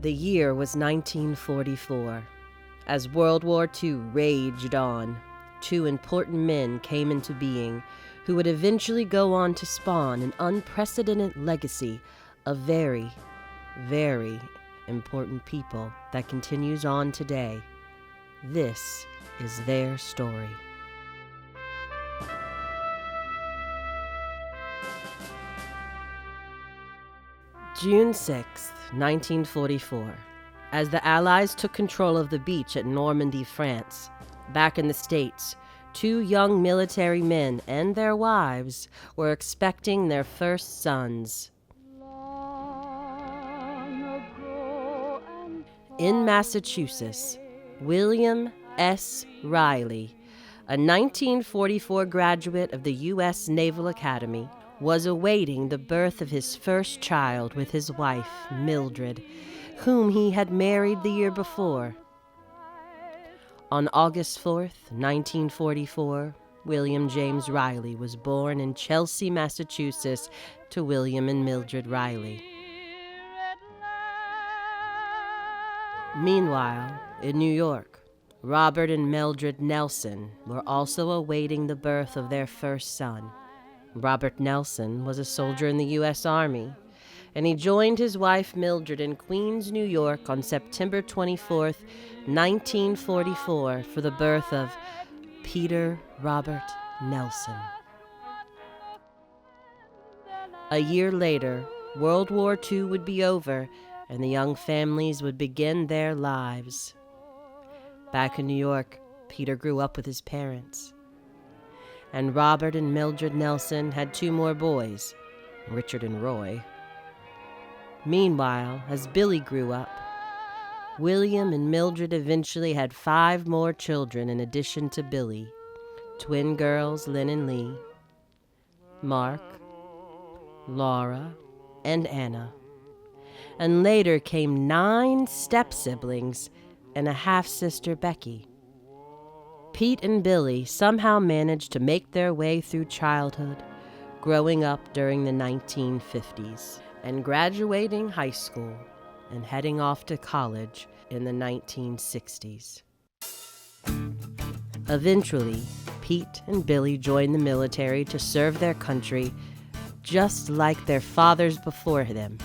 The year was 1944. As World War II raged on, two important men came into being who would eventually go on to spawn an unprecedented legacy of very, very important people that continues on today. This is their story. June 6th, 1944. As the Allies took control of the beach at Normandy, France, back in the States, two young military men and their wives were expecting their first sons. In Massachusetts, William S. Riley, a 1944 graduate of the U.S. Naval Academy, was awaiting the birth of his first child with his wife, Mildred, whom he had married the year before. On August 4th, 1944, William James Riley was born in Chelsea, Massachusetts, to William and Mildred Riley. Meanwhile, in New York, Robert and Mildred Nelson were also awaiting the birth of their first son. Robert Nelson was a soldier in the U.S. Army, and he joined his wife Mildred in Queens, New York on September 24th, 1944 for the birth of Peter Robert Nelson. A year later, World War II would be over and the young families would begin their lives. Back in New York, Peter grew up with his parents. And Robert and Mildred Nelson had two more boys, Richard and Roy. Meanwhile, as Billy grew up, William and Mildred eventually had 5 more children in addition to Billy, twin girls Lynn and Lee, Mark, Laura, and Anna. And later came 9 step-siblings and a half-sister, Becky. Pete and Billy somehow managed to make their way through childhood, growing up during the 1950s, and graduating high school and heading off to college in the 1960s. Eventually, Pete and Billy joined the military to serve their country just like their fathers before them,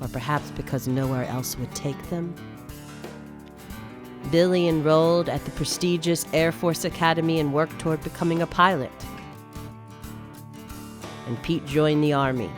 or perhaps because nowhere else would take them. Billy enrolled at the prestigious Air Force Academy and worked toward becoming a pilot. And Pete joined the Army.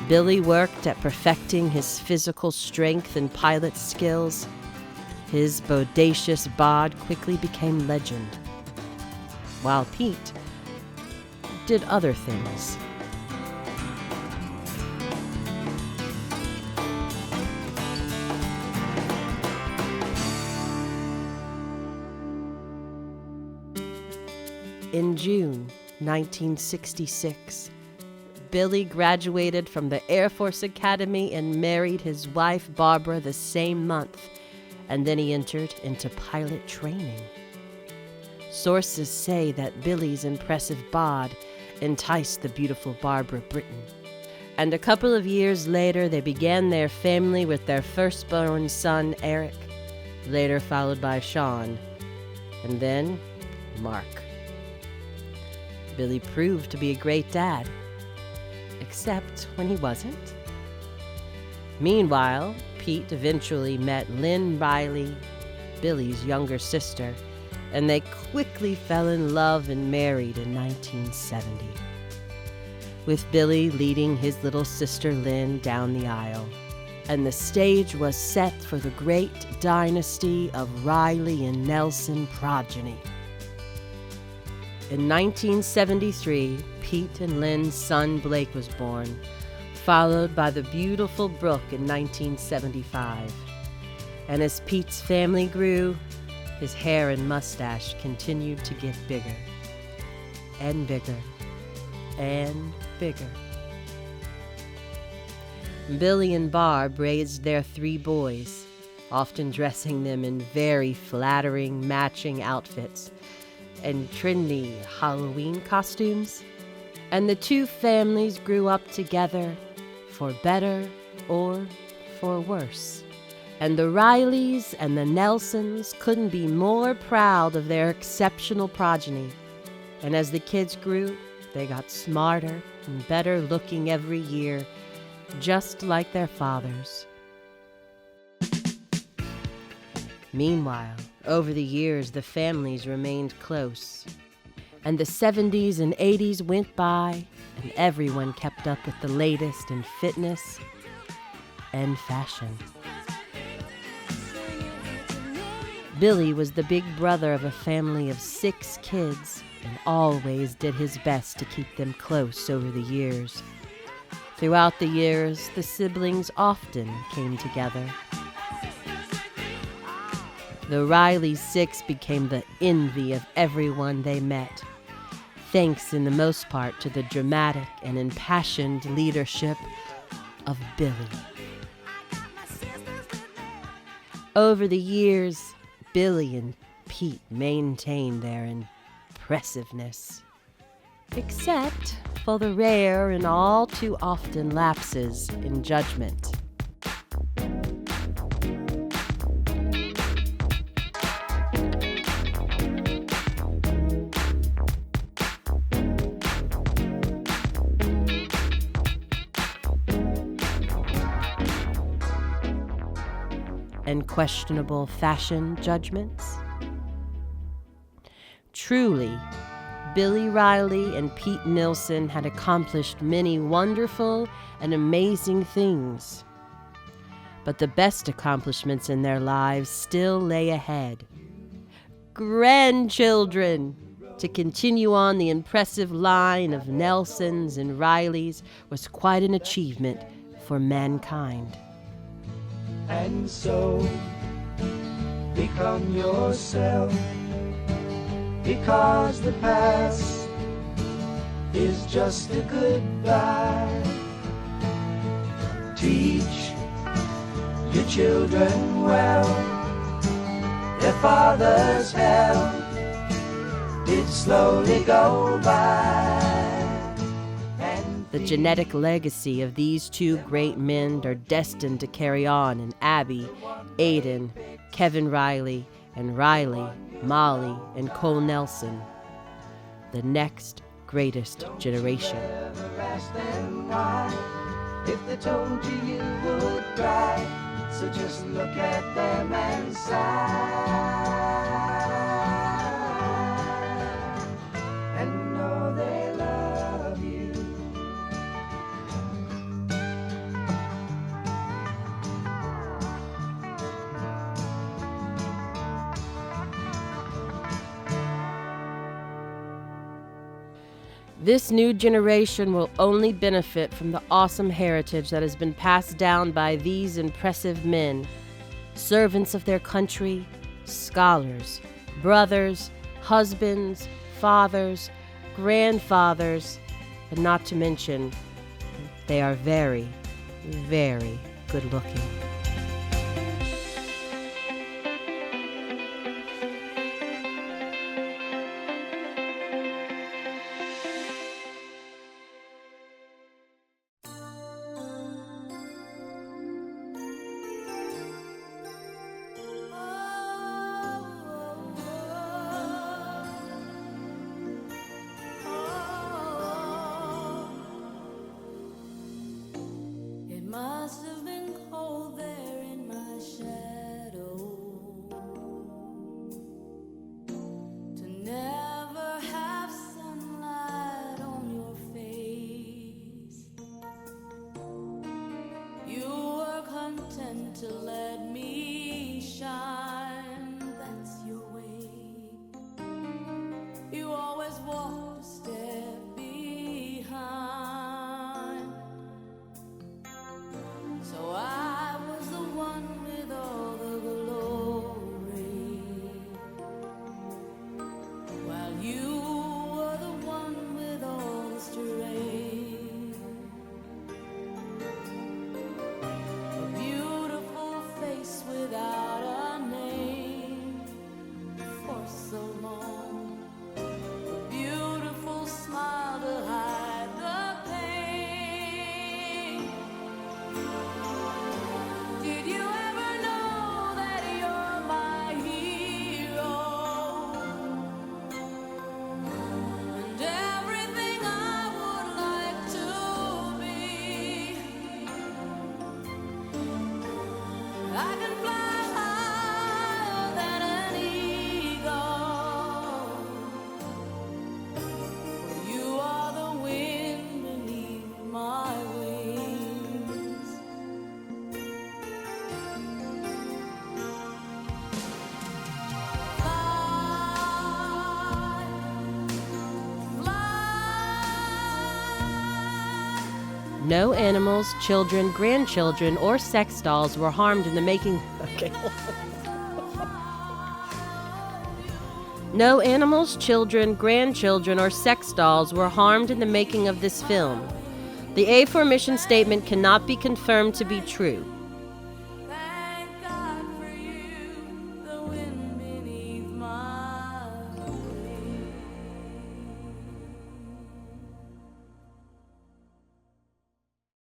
Billy worked at perfecting his physical strength and pilot skills. His bodacious bod quickly became legend, while Pete did other things. In June 1966, Billy graduated from the Air Force Academy and married his wife Barbara the same month, and then he entered into pilot training. Sources say that Billy's impressive bod enticed the beautiful Barbara Britton, and a couple of years later they began their family with their firstborn son Eric, later followed by Sean, and then Mark. Billy proved to be a great dad, except when he wasn't. Meanwhile, Pete eventually met Lynn Riley, Billy's younger sister, and they quickly fell in love and married in 1970, with Billy leading his little sister Lynn down the aisle. And the stage was set for the great dynasty of Riley and Nelson progeny. In 1973, Pete and Lynn's son Blake was born, followed by the beautiful Brooke in 1975. And as Pete's family grew, his hair and mustache continued to get bigger, and bigger, and bigger. Billy and Barb raised their 3 boys, often dressing them in very flattering matching outfits and trendy Halloween costumes. And the two families grew up together, for better or for worse. And the Rileys and the Nelsons couldn't be more proud of their exceptional progeny. And as the kids grew, they got smarter and better looking every year, just like their fathers. Meanwhile, over the years, the families remained close. And the 70s and 80s went by, and everyone kept up with the latest in fitness and fashion. Billy was the big brother of a family of 6 kids and always did his best to keep them close over the years. Throughout the years, the siblings often came together. The Riley 6 became the envy of everyone they met, thanks in the most part to the dramatic and impassioned leadership of Billy. Over the years, Billy and Pete maintained their impressiveness, except for the rare and all too often lapses in judgment. And questionable fashion judgments. Truly, Billy Riley and Pete Nilsson had accomplished many wonderful and amazing things. But the best accomplishments in their lives still lay ahead. Grandchildren! To continue on the impressive line of Nelsons and Rileys was quite an achievement for mankind. And so, become yourself, because the past is just a goodbye. Teach your children well, their father's hell did slowly go by. The genetic legacy of these two great men are destined to carry on in Abby, Aiden, Kevin Riley, and Riley, Molly, and Cole Nelson, the next greatest generation. If they told you, you would cry, so just look at them and sigh. And know they love you. This new generation will only benefit from the awesome heritage that has been passed down by these impressive men, servants of their country, scholars, brothers, husbands, fathers, grandfathers, and not to mention, they are very, very good looking. Must have been cold No animals, children, grandchildren, or sex dolls were harmed in the making. Okay. No animals, children, grandchildren, or sex dolls were harmed in the making of this film. The aforementioned statement cannot be confirmed to be true.